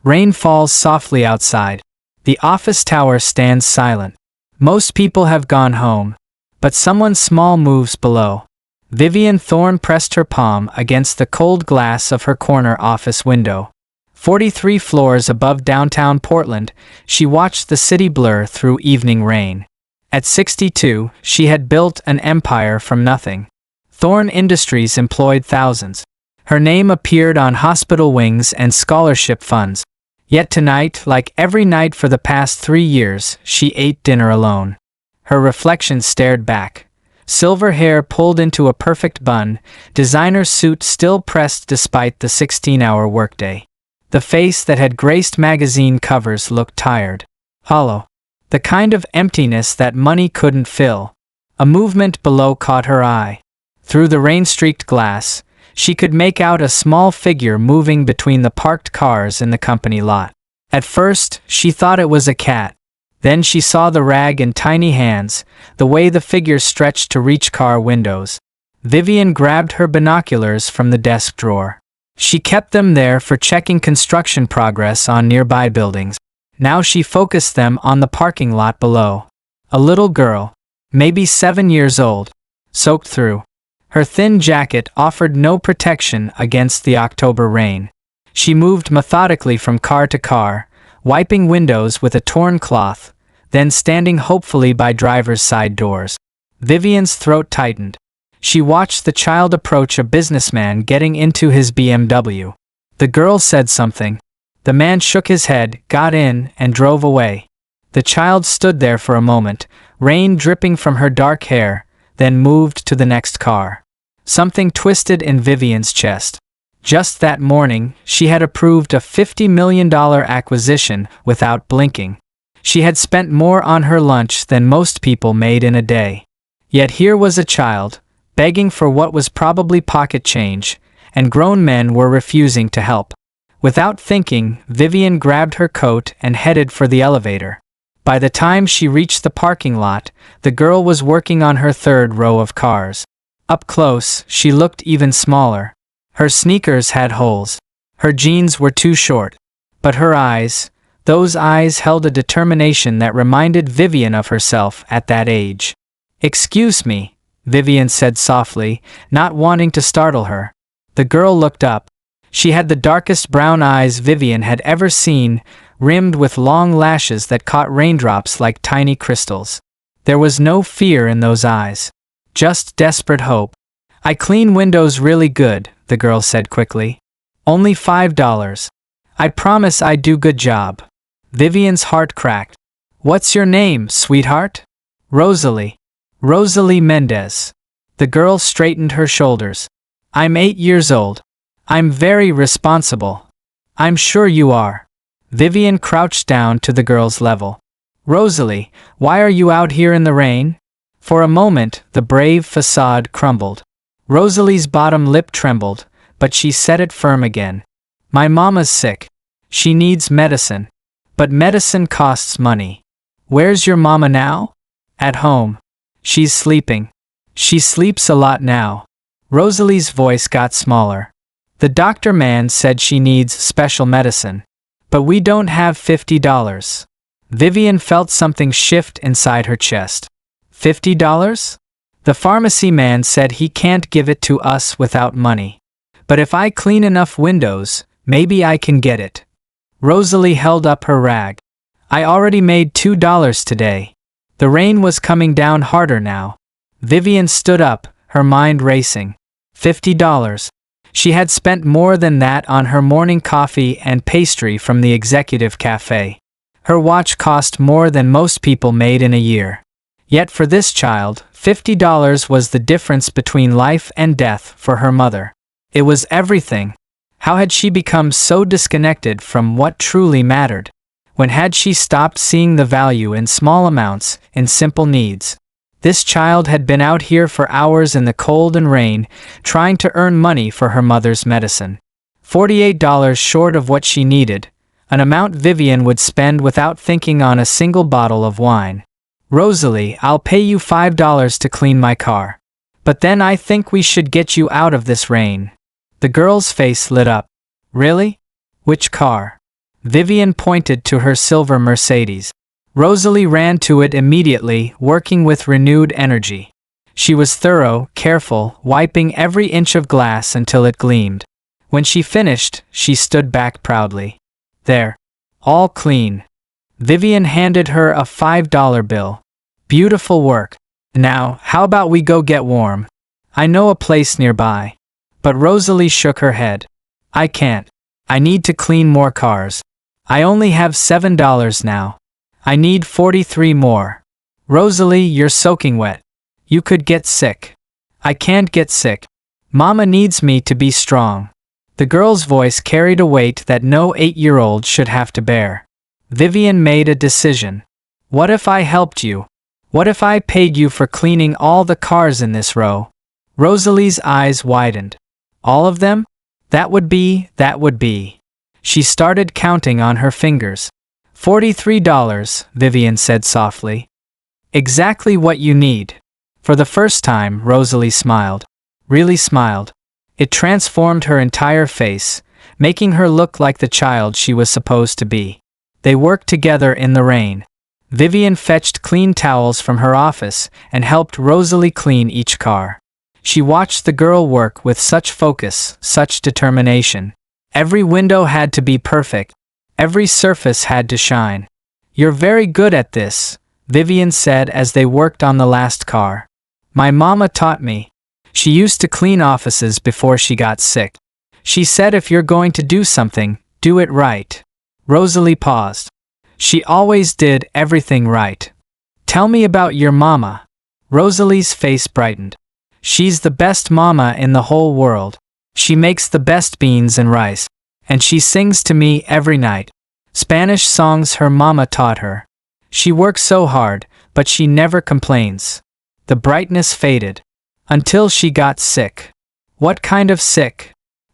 Rain falls softly outside. The office tower stands silent. Most people have gone home, but someone small moves below. Vivian Thorne pressed her palm against the cold glass of her corner office window. 43 floors above downtown Portland, she watched the city blur through evening rain. At 62, she had built an empire from nothing. Thorne Industries employed thousands. Her name appeared on hospital wings and scholarship funds. Yet tonight, like every night for the past 3 years, she ate dinner alone. Her reflection stared back. Silver hair pulled into a perfect bun, designer suit still pressed despite the 16-hour workday. The face that had graced magazine covers looked tired, hollow. The kind of emptiness that money couldn't fill. A movement below caught her eye. Through the rain-streaked glass, she could make out a small figure moving between the parked cars in the company lot. At first, she thought it was a cat. Then she saw the rag in tiny hands, the way the figure stretched to reach car windows. Vivian grabbed her binoculars from the desk drawer. She kept them there for checking construction progress on nearby buildings. Now she focused them on the parking lot below. A little girl, maybe 7 years old, soaked through. Her thin jacket offered no protection against the October rain. She moved methodically from car to car, wiping windows with a torn cloth, then standing hopefully by driver's side doors. Vivian's throat tightened. She watched the child approach a businessman getting into his BMW. The girl said something. The man shook his head, got in, and drove away. The child stood there for a moment, rain dripping from her dark hair, then moved to the next car. Something twisted in Vivian's chest. Just that morning, she had approved a $50 million acquisition without blinking. She had spent more on her lunch than most people made in a day. Yet here was a child, begging for what was probably pocket change, and grown men were refusing to help. Without thinking, Vivian grabbed her coat and headed for the elevator. By the time she reached the parking lot, the girl was working on her third row of cars. Up close, she looked even smaller. Her sneakers had holes. Her jeans were too short. But her eyes, those eyes held a determination that reminded Vivian of herself at that age. "Excuse me," Vivian said softly, not wanting to startle her. The girl looked up. She had the darkest brown eyes Vivian had ever seen, rimmed with long lashes that caught raindrops like tiny crystals. There was no fear in those eyes. Just desperate hope. "I clean windows really good," the girl said quickly. "Only $5. I promise I do good job." Vivian's heart cracked. "What's your name, sweetheart?" "Rosalie. Rosalie Mendez." The girl straightened her shoulders. "I'm 8 years old. I'm very responsible." "I'm sure you are." Vivian crouched down to the girl's level. "Rosalie, why are you out here in the rain?" For a moment, the brave facade crumbled. Rosalie's bottom lip trembled, but she set it firm again. "My mama's sick. She needs medicine. But medicine costs money." "Where's your mama now?" "At home. She's sleeping. She sleeps a lot now." Rosalie's voice got smaller. "The doctor man said she needs special medicine. But we don't have $50. Vivian felt something shift inside her chest. $50? The pharmacy man said he can't give it to us without money. But if I clean enough windows, maybe I can get it. Rosalie held up her rag. "I already made $2 today." The rain was coming down harder now. Vivian stood up, her mind racing. $50. She had spent more than that on her morning coffee and pastry from the executive cafe. Her watch cost more than most people made in a year. Yet for this child, $50 was the difference between life and death for her mother. It was everything. How had she become so disconnected from what truly mattered? When had she stopped seeing the value in small amounts, in simple needs? This child had been out here for hours in the cold and rain, trying to earn money for her mother's medicine. $48 short of what she needed, an amount Vivian would spend without thinking on a single bottle of wine. "Rosalie, I'll pay you $5 to clean my car. But then I think we should get you out of this rain." The girl's face lit up. "Really? Which car?" Vivian pointed to her silver Mercedes. Rosalie ran to it immediately, working with renewed energy. She was thorough, careful, wiping every inch of glass until it gleamed. When she finished, she stood back proudly. There. All clean. Vivian handed her a $5 bill. Beautiful work. Now, how about we go get warm? I know a place nearby. But Rosalie shook her head. I can't. I need to clean more cars. I only have $7 now. I need 43 more. Rosalie, you're soaking wet. You could get sick. I can't get sick. Mama needs me to be strong. The girl's voice carried a weight that no 8-year-old should have to bear. Vivian made a decision. What if I helped you? What if I paid you for cleaning all the cars in this row? Rosalie's eyes widened. All of them? That would be. She started counting on her fingers. $43, Vivian said softly. Exactly what you need. For the first time, Rosalie smiled. Really smiled. It transformed her entire face, making her look like the child she was supposed to be. They worked together in the rain. Vivian fetched clean towels from her office and helped Rosalie clean each car. She watched the girl work with such focus, such determination. Every window had to be perfect. Every surface had to shine. You're very good at this, Vivian said as they worked on the last car. My mama taught me. She used to clean offices before she got sick. She said if you're going to do something, do it right. Rosalie paused. She always did everything right. Tell me about your mama. Rosalie's face brightened. She's the best mama in the whole world. She makes the best beans and rice. And she sings to me every night. Spanish songs her mama taught her. She works so hard, but she never complains. The brightness faded. Until she got sick. What kind of sick?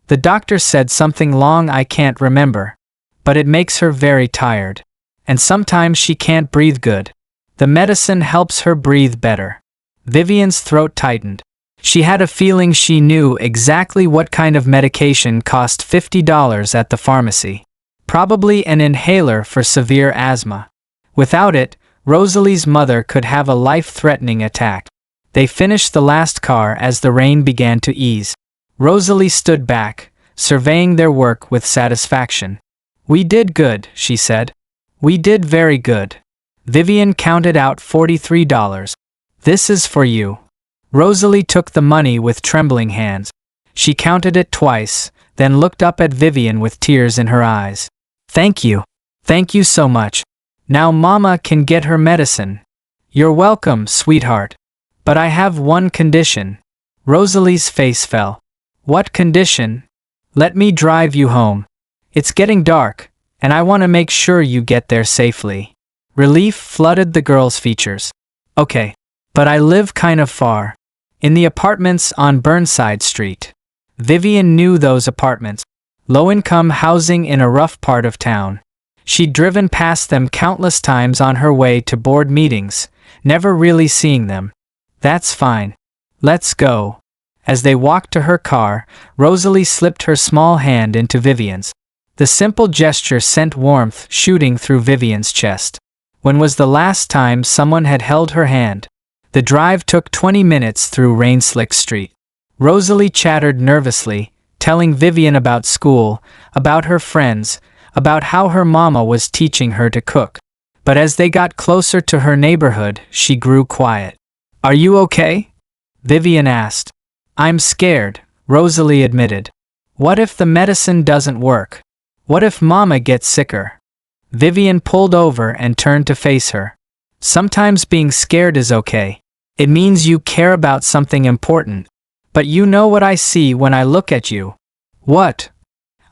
The doctor said something long I can't remember. But it makes her very tired. And sometimes she can't breathe good. The medicine helps her breathe better. Vivian's throat tightened. She had a feeling she knew exactly what kind of medication cost $50 at the pharmacy. Probably an inhaler for severe asthma. Without it, Rosalie's mother could have a life-threatening attack. They finished the last car as the rain began to ease. Rosalie stood back, surveying their work with satisfaction. We did good, she said. We did very good. Vivian counted out $43. This is for you. Rosalie took the money with trembling hands. She counted it twice, then looked up at Vivian with tears in her eyes. Thank you. Thank you so much. Now Mama can get her medicine. You're welcome, sweetheart. But I have one condition. Rosalie's face fell. What condition? Let me drive you home. It's getting dark, and I want to make sure you get there safely. Relief flooded the girl's features. Okay, but I live kind of far. In the apartments on Burnside Street. Vivian knew those apartments. Low-income housing in a rough part of town. She'd driven past them countless times on her way to board meetings, never really seeing them. That's fine. Let's go. As they walked to her car, Rosalie slipped her small hand into Vivian's. The simple gesture sent warmth shooting through Vivian's chest. When was the last time someone had held her hand? The drive took 20 minutes through rain-slick street. Rosalie chattered nervously, telling Vivian about school, about her friends, about how her mama was teaching her to cook. But as they got closer to her neighborhood, she grew quiet. Are you okay? Vivian asked. I'm scared, Rosalie admitted. What if the medicine doesn't work? What if Mama gets sicker? Vivian pulled over and turned to face her. Sometimes being scared is okay. It means you care about something important. But you know what I see when I look at you? What?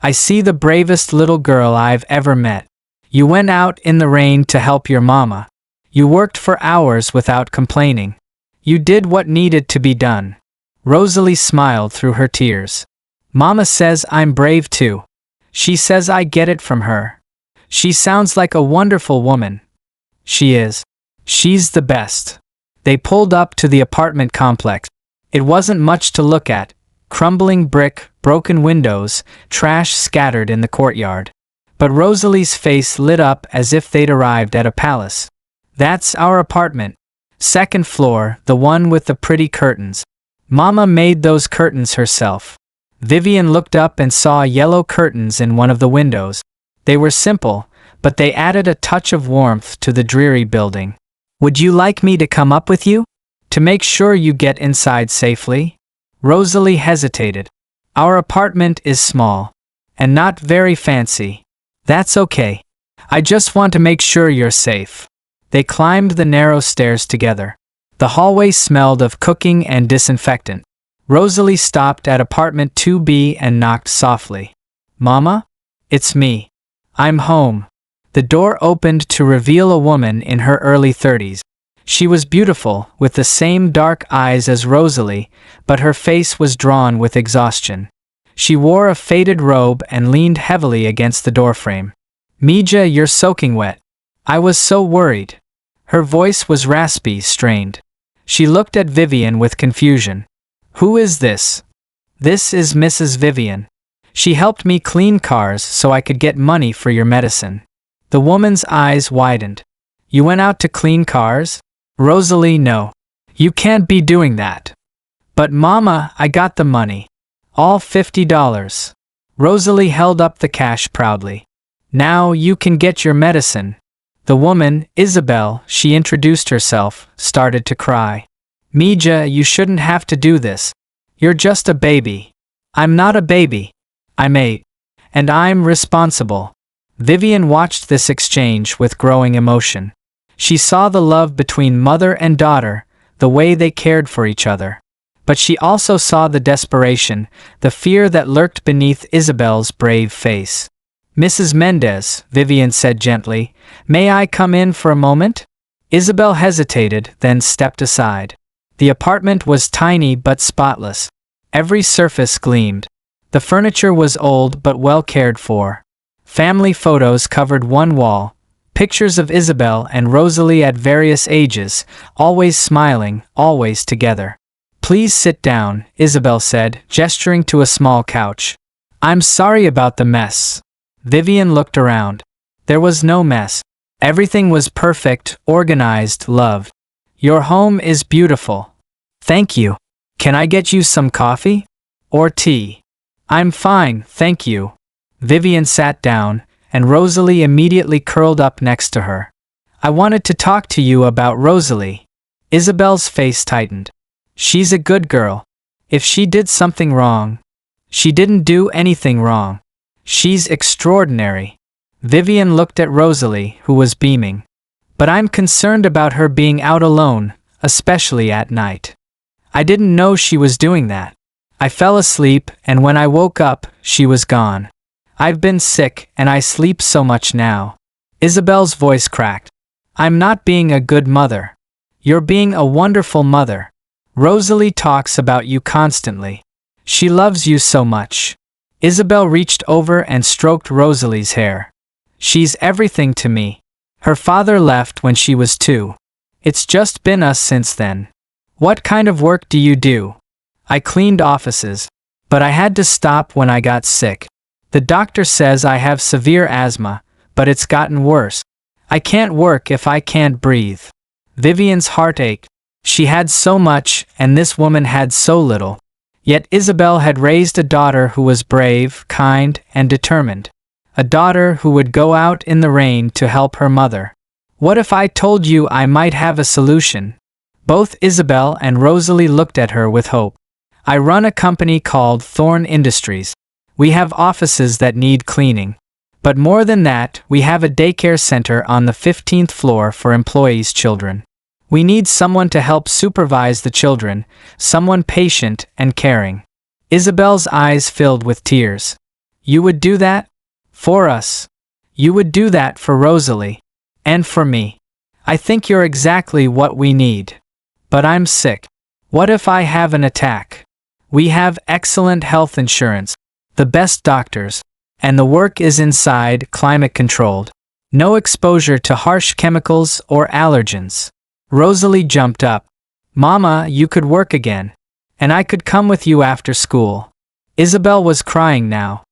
I see the bravest little girl I've ever met. You went out in the rain to help your mama. You worked for hours without complaining. You did what needed to be done. Rosalie smiled through her tears. Mama says I'm brave too. She says I get it from her. She sounds like a wonderful woman. She is. She's the best. They pulled up to the apartment complex. It wasn't much to look at. Crumbling brick, broken windows, trash scattered in the courtyard. But Rosalie's face lit up as if they'd arrived at a palace. "That's our apartment. Second floor, the one with the pretty curtains. Mama made those curtains herself." Vivian looked up and saw yellow curtains in one of the windows. They were simple, but they added a touch of warmth to the dreary building. "Would you like me to come up with you? To make sure you get inside safely?" Rosalie hesitated. "Our apartment is small. And not very fancy." "That's okay. I just want to make sure you're safe." They climbed the narrow stairs together. The hallway smelled of cooking and disinfectant. Rosalie stopped at apartment 2B and knocked softly. "Mama? It's me. I'm home." The door opened to reveal a woman in her early 30s. She was beautiful, with the same dark eyes as Rosalie, but her face was drawn with exhaustion. She wore a faded robe and leaned heavily against the doorframe. "Mija, you're soaking wet. I was so worried." Her voice was raspy, strained. She looked at Vivian with confusion. "Who is this?" "This is Mrs. Vivian. She helped me clean cars so I could get money for your medicine." The woman's eyes widened. "You went out to clean cars?" "Rosalie, no. You can't be doing that." "But Mama, I got the money. All $50. Rosalie held up the cash proudly. "Now you can get your medicine." The woman, Isabel, she introduced herself, started to cry. "Mija, you shouldn't have to do this. You're just a baby." "I'm not a baby. I'm 8. And I'm responsible." Vivian watched this exchange with growing emotion. She saw the love between mother and daughter, the way they cared for each other. But she also saw the desperation, the fear that lurked beneath Isabel's brave face. "Mrs. Mendez," Vivian said gently, "may I come in for a moment?" Isabel hesitated, then stepped aside. The apartment was tiny but spotless. Every surface gleamed. The furniture was old but well cared for. Family photos covered one wall, pictures of Isabel and Rosalie at various ages, always smiling, always together. "Please sit down," Isabel said, gesturing to a small couch. "I'm sorry about the mess." Vivian looked around. There was no mess. Everything was perfect, organized, loved. "Your home is beautiful." "Thank you. Can I get you some coffee? Or tea?" "I'm fine, thank you." Vivian sat down, and Rosalie immediately curled up next to her. "I wanted to talk to you about Rosalie." Isabel's face tightened. "She's a good girl. If she did something wrong..." "She didn't do anything wrong. She's extraordinary." Vivian looked at Rosalie, who was beaming. "But I'm concerned about her being out alone, especially at night. I didn't know she was doing that. I fell asleep, and when I woke up, she was gone. I've been sick, and I sleep so much now." Isabel's voice cracked. "I'm not being a good mother. You're being a wonderful mother. Rosalie talks about you constantly. She loves you so much." Isabel reached over and stroked Rosalie's hair. "She's everything to me. Her father left when she was 2. It's just been us since then." "What kind of work do you do?" "I cleaned offices. But I had to stop when I got sick. The doctor says I have severe asthma, but it's gotten worse. I can't work if I can't breathe." Vivian's heart ached. She had so much, and this woman had so little. Yet Isabel had raised a daughter who was brave, kind, and determined. A daughter who would go out in the rain to help her mother. "What if I told you I might have a solution?" Both Isabel and Rosalie looked at her with hope. "I run a company called Thorn Industries. We have offices that need cleaning. But more than that, we have a daycare center on the 15th floor for employees' children. We need someone to help supervise the children, someone patient and caring." Isabel's eyes filled with tears. "You would do that? For us? You would do that for Rosalie? And for me? I think you're exactly what we need. But I'm sick. What if I have an attack? We have excellent health insurance, the best doctors, and the work is inside, climate controlled. No exposure to harsh chemicals or allergens." Rosalie jumped up. "Mama, you could work again. And I could come with you after school." Isabel was crying now.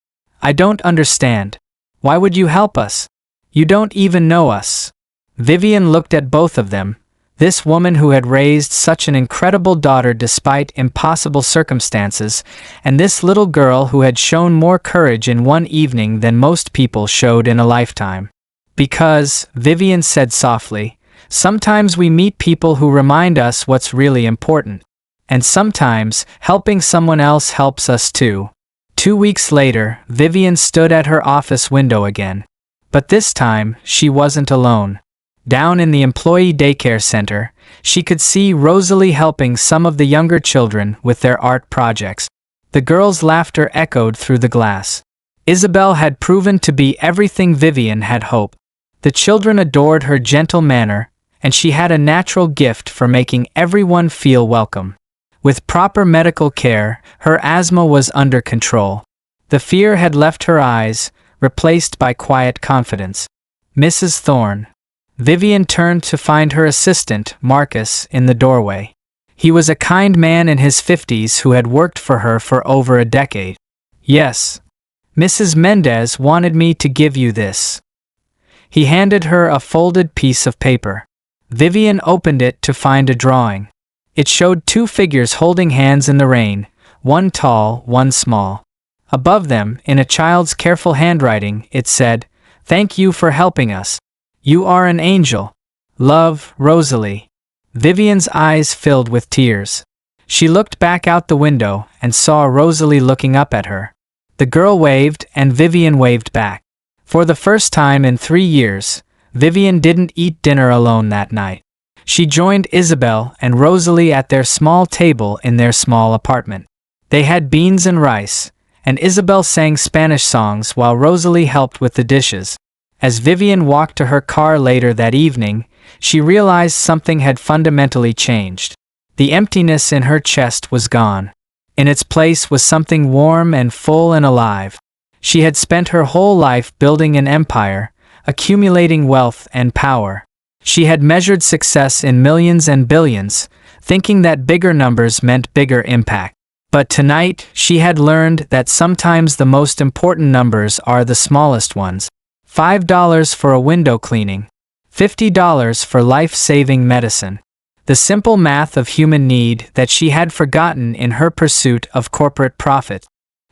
"I don't understand. Why would you help us? You don't even know us." Vivian looked at both of them, this woman who had raised such an incredible daughter despite impossible circumstances, and this little girl who had shown more courage in one evening than most people showed in a lifetime. "Because," Vivian said softly, "sometimes we meet people who remind us what's really important. And sometimes, helping someone else helps us too." 2 weeks later, Vivian stood at her office window again. But this time, she wasn't alone. Down in the employee daycare center, she could see Rosalie helping some of the younger children with their art projects. The girls' laughter echoed through the glass. Isabel had proven to be everything Vivian had hoped. The children adored her gentle manner, and she had a natural gift for making everyone feel welcome. With proper medical care, her asthma was under control. The fear had left her eyes, replaced by quiet confidence. "Mrs. Thorne." Vivian turned to find her assistant, Marcus, in the doorway. He was a kind man in his 50s who had worked for her for over a decade. "Yes. Mrs. Mendez wanted me to give you this." He handed her a folded piece of paper. Vivian opened it to find a drawing. It showed two figures holding hands in the rain, one tall, one small. Above them, in a child's careful handwriting, it said, "Thank you for helping us. You are an angel. Love, Rosalie." Vivian's eyes filled with tears. She looked back out the window and saw Rosalie looking up at her. The girl waved and Vivian waved back. For the first time in 3 years, Vivian didn't eat dinner alone that night. She joined Isabel and Rosalie at their small table in their small apartment. They had beans and rice, and Isabel sang Spanish songs while Rosalie helped with the dishes. As Vivian walked to her car later that evening, she realized something had fundamentally changed. The emptiness in her chest was gone. In its place was something warm and full and alive. She had spent her whole life building an empire, accumulating wealth and power. She had measured success in millions and billions, thinking that bigger numbers meant bigger impact. But tonight, she had learned that sometimes the most important numbers are the smallest ones. $5 for a window cleaning. $50 for life-saving medicine. The simple math of human need that she had forgotten in her pursuit of corporate profit.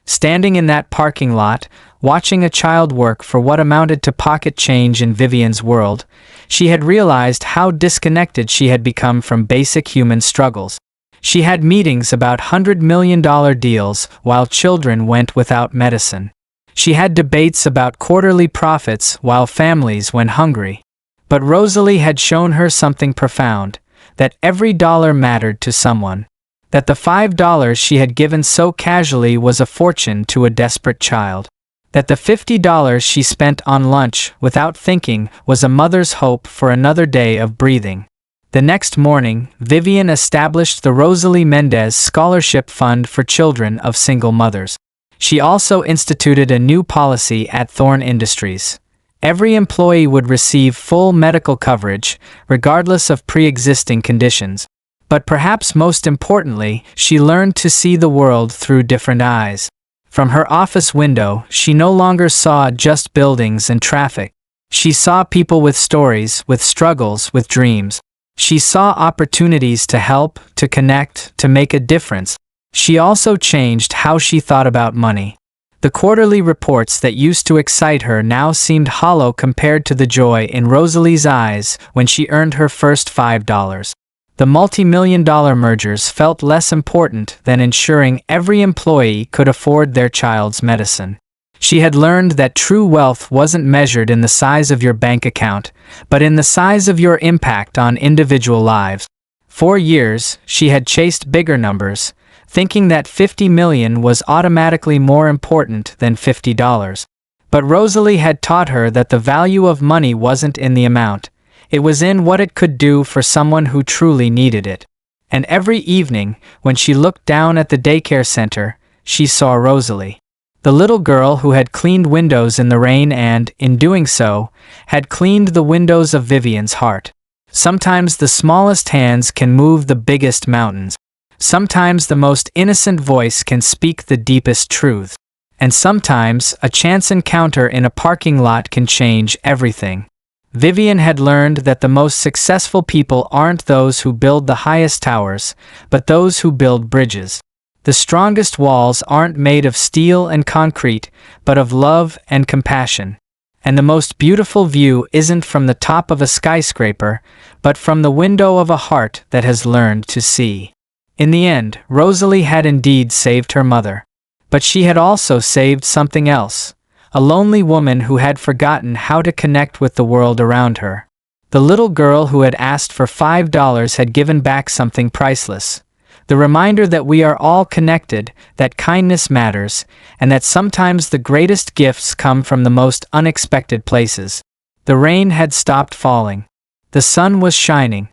Standing in that parking lot, watching a child work for what amounted to pocket change in Vivian's world, she had realized how disconnected she had become from basic human struggles. She had meetings about $100 million deals while children went without medicine. She had debates about quarterly profits while families went hungry. But Rosalie had shown her something profound, that every dollar mattered to someone. That the $5 she had given so casually was a fortune to a desperate child. That the $50 she spent on lunch without thinking was a mother's hope for another day of breathing. The next morning, Vivian established the Rosalie Mendez Scholarship Fund for children of single mothers. She also instituted a new policy at Thorne Industries. Every employee would receive full medical coverage, regardless of pre-existing conditions. But perhaps most importantly, she learned to see the world through different eyes. From her office window, she no longer saw just buildings and traffic. She saw people with stories, with struggles, with dreams. She saw opportunities to help, to connect, to make a difference. She also changed how she thought about money. The quarterly reports that used to excite her now seemed hollow compared to the joy in Rosalie's eyes when she earned her first $5. The multi-million-dollar mergers felt less important than ensuring every employee could afford their child's medicine. She had learned that true wealth wasn't measured in the size of your bank account, but in the size of your impact on individual lives. For years, she had chased bigger numbers, thinking that 50 million was automatically more important than $50. But Rosalie had taught her that the value of money wasn't in the amount. It was in what it could do for someone who truly needed it. And every evening, when she looked down at the daycare center, she saw Rosalie. The little girl who had cleaned windows in the rain and, in doing so, had cleaned the windows of Vivian's heart. Sometimes the smallest hands can move the biggest mountains. Sometimes the most innocent voice can speak the deepest truth. And sometimes, a chance encounter in a parking lot can change everything. Vivian had learned that the most successful people aren't those who build the highest towers, but those who build bridges. The strongest walls aren't made of steel and concrete, but of love and compassion. And the most beautiful view isn't from the top of a skyscraper, but from the window of a heart that has learned to see. In the end, Rosalie had indeed saved her mother. But she had also saved something else. A lonely woman who had forgotten how to connect with the world around her. The little girl who had asked for $5 had given back something priceless. The reminder that we are all connected, that kindness matters, and that sometimes the greatest gifts come from the most unexpected places. The rain had stopped falling. The sun was shining.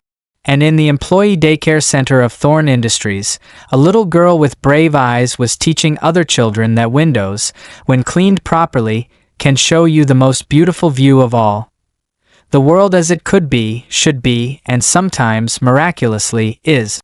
And in the employee daycare center of Thorn Industries, a little girl with brave eyes was teaching other children that windows, when cleaned properly, can show you the most beautiful view of all. The world as it could be, should be, and sometimes, miraculously, is.